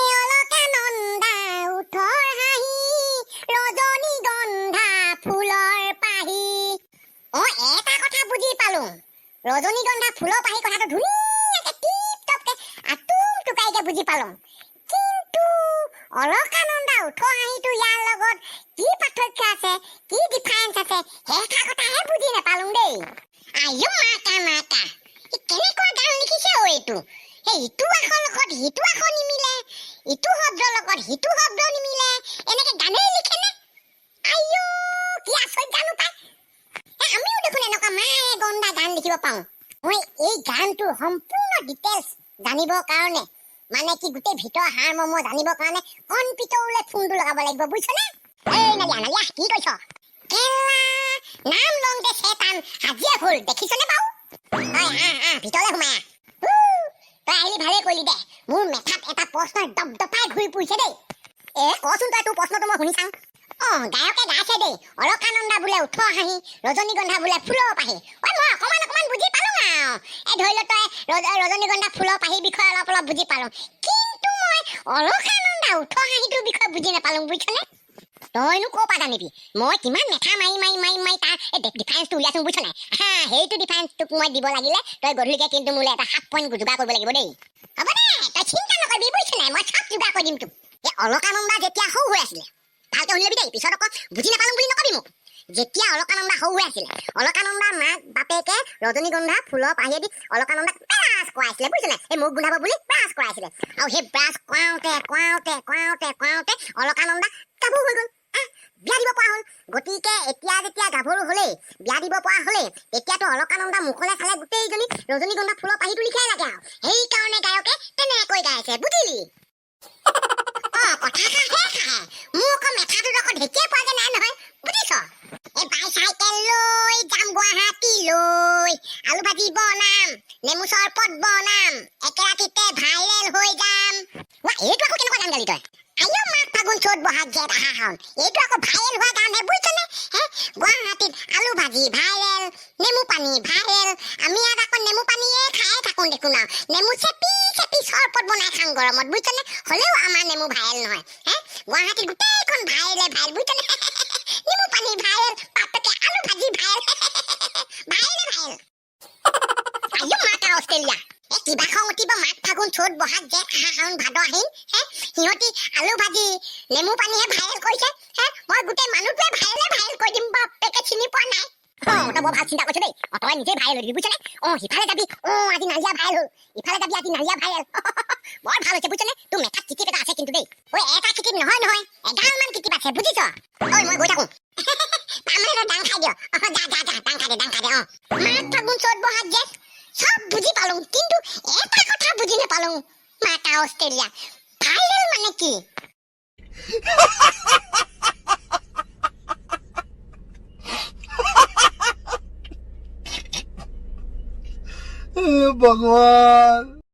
অলকানন্দা উঠৰ হাঁহি ৰজনীগন্ধা ফুলৰ পাহি। এটা কথা বুজি পালো, ৰজনীগন্ধা ফুলৰ পাহি কথাটো ধুনীয়াকে টিপ টপকে আতুম টুকাইকে বুজি পালো, কিন্তু অলকানন্দা উঠৰ হাঁহিটো ইয়াৰ লগত কি পাৰ্থক্য আছে, কি ডিফাৰেন্স আছে, সেই কথাহে বুজি নাপালো দেই। আইও মাকা মাকা, কেনেকুৱা গান লিখিছে এইটো। ইটো আখৰ লগত সিটো আখৰ নিমিলে, ইটো শব্দৰ লগত সিটো শব্দ নিমিলে, এনেকে গানেই লিখেনে? আইও কি আচৰিত গানো পায়। আমিও দেখোন এনেকুৱা মায়ে গন্দা গান লিখিব পাওঁ। মই এই গানটোৰ সম্পূৰ্ণ ডিটেইলছ জানিবৰ কাৰণে, মানে কি গোটেই ভিতৰ হাড়মৰ্ম জানিবৰ কাৰণে কম্পিউটাৰলৈ ফোনটো লগাব লাগিব, বুজিছনে? এই নালিয়া নালিয়া কি কৈছ? কেলা নাম লওঁতে চেতান হাজিয়া হ'ল, দেখিছনে বাৰু? ভিতৰলৈ সোমাই তই আহিলি ভালেই কৰিলি দে। মোৰ মেথাত এটা প্ৰশ্ন দপদপাই ঘূৰি ফুৰিছে দেই। কচোন তই তোৰ প্ৰশ্নটো মই শুনি চাওঁ। গায়কে গাইছে দেই, অলকানন্দা বোলে উঠৰ হাঁহি ৰজনীগন্ধা বোলে ফুলৰ পাহি। মই অকমান বুজি পালো আৰু ধৰি ল তই ৰজনীগন্ধা ফুলৰ পাহিৰ বিষয়ে অলপ বুজি পালো, কিন্তু মই অলকানন্দা উঠৰ হাঁহিটোৰ বিষয়ে বুজি নাপালো, বুজিছনে? তইনো ক'ৰ পৰা জানিবি? মই কিমান মেথা মাৰি তাৰ ডিফাৰেন্সটো উলিয়াইছো, বুজিছ নাই? সেইটো ডিফাৰেন্সটোক মই দিব লাগিলে তই গধূলিকে কিন্তু মোলৈ এটা 7 পইণ্ট যোগাৰ কৰিব লাগিব দেই। হ'ব দে, তই চিন্তা নকৰিবি, বুজিছ নাই? মই চব যোগাৰ কৰি দিম তোক। অলকানন্দা যেতিয়া সৰু হৈ আছিলে, ভালকে শুনি লবি দেই, পিছত আকৌ বুজি নাপালো বুলি নকবি মোক। যেতিয়া অলকানন্দা সৰু হৈ আছিলে, অলকানন্দাৰ মাক বাপেকে ৰজনীগন্ধা ফুলৰ পাহিয়েদি অলকানন্দাক ব্ৰাছ কৰাইছিলে, বুজিছ নাই? এই মুখ গোন্ধাব বুলি ব্ৰাছ কৰাইছিলে, আৰু সেই ব্ৰাছ কৰাওঁতে অলকানন্দা গাভৰু হৈ গ'ল, বিয়া দিব পৰা হ'ল। গতিকে এতিয়া যেতিয়া গাভৰু হ'লেই, বিয়া দিব পৰা হ'লেই, তেতিয়াতো অলকানন্দা মুখলে চালে গোটেইজনী ৰজনীগন্ধা ফুলৰ পাহিটো লিখাই লাগে আৰু সেইকাৰণে গায়কে তেনেকৈ গাইছে, বুজিলি? মোৰ আকৌ মেথাটোত আকৌ ঢেকিয়ে পোৱাগে নাই নহয়, বুজিছ? বাইচাইকেল লৈ যাম গুৱাহাটীলৈ, আলু ভাজি বনাম, নেমু চৰবত বনাম, একেৰাতিতে ভাইৰেল হৈ যাম। এইটো আকৌ কেনেকুৱা গান গালি তই? আইও মাঘ ফাগুন চ'ত বহাগ জেঠ আহাৰ শাওন, এইটো আকৌ ভাইৰেল হোৱা গানহে, বুজিছনে? গুৱাহাটীত আলু ভাজি ভাইৰেল, নেমু পানী ভাইৰেল, আমি ইয়াত আকৌ নেমু পানীয়ে খাই থাকোঁ দেখোন আৰু নেমু চেপি চৰবত বনাই খাওঁ গৰমত, বুজিছনে? হ'লেও আমাৰ নেমু ভাইৰেল নহয়। গুৱাহাটীত গোটেইখন ভাইৰেল, বুজিছনে? নেমু পানী ভাইৰেল, বাপেকে আলু ভাজি ভাইৰেল, ভাইৰেল। আইও মাকা অষ্ট্ৰেলিয়া, কিবা খং উঠিব মাঘ ফাগুন চ'ত বহাগ জেঠ আহাৰ শাওন ভাদ আহিন, সিহঁতি আলু ভাজি নেমু পানীহে ভাইৰেল কৰিছে, মই গোটেই মানুহটোৱে ভাইৰেল কৰি দিম, বাপেকে চিনি পোৱা নাই। তই বৰ ভাল চিন্তা কৰিছ দেই, তই নিজে ভাইৰেল হৈ দিবি, বুজিছনে? সিফালে যাবি, আজি নালিয়া ভাইৰেল হ'ল, ইফালে যাবি আজি নালিয়া ভাইৰেল, বৰ ভাল হৈছে, বুজিছনে? তোৰ মেথাত কিটিপ এটা আছে কিন্তু দেই। এটা কিটিপ নহয় 11মান কিটিপ আছে, বুজিছ? মই গৈ থাকো, তাৰমানে তই দাং খাই দিয়। দাং খাই দে। মাঘ ফাগুন চ'ত বহাগ জেঠ সব বুজি পালো, কিন্তু এটা কথা বুজি নাপালো, মাকা অষ্ট্ৰেলিয়া, ভাইৰেল মানে কি? भगवान।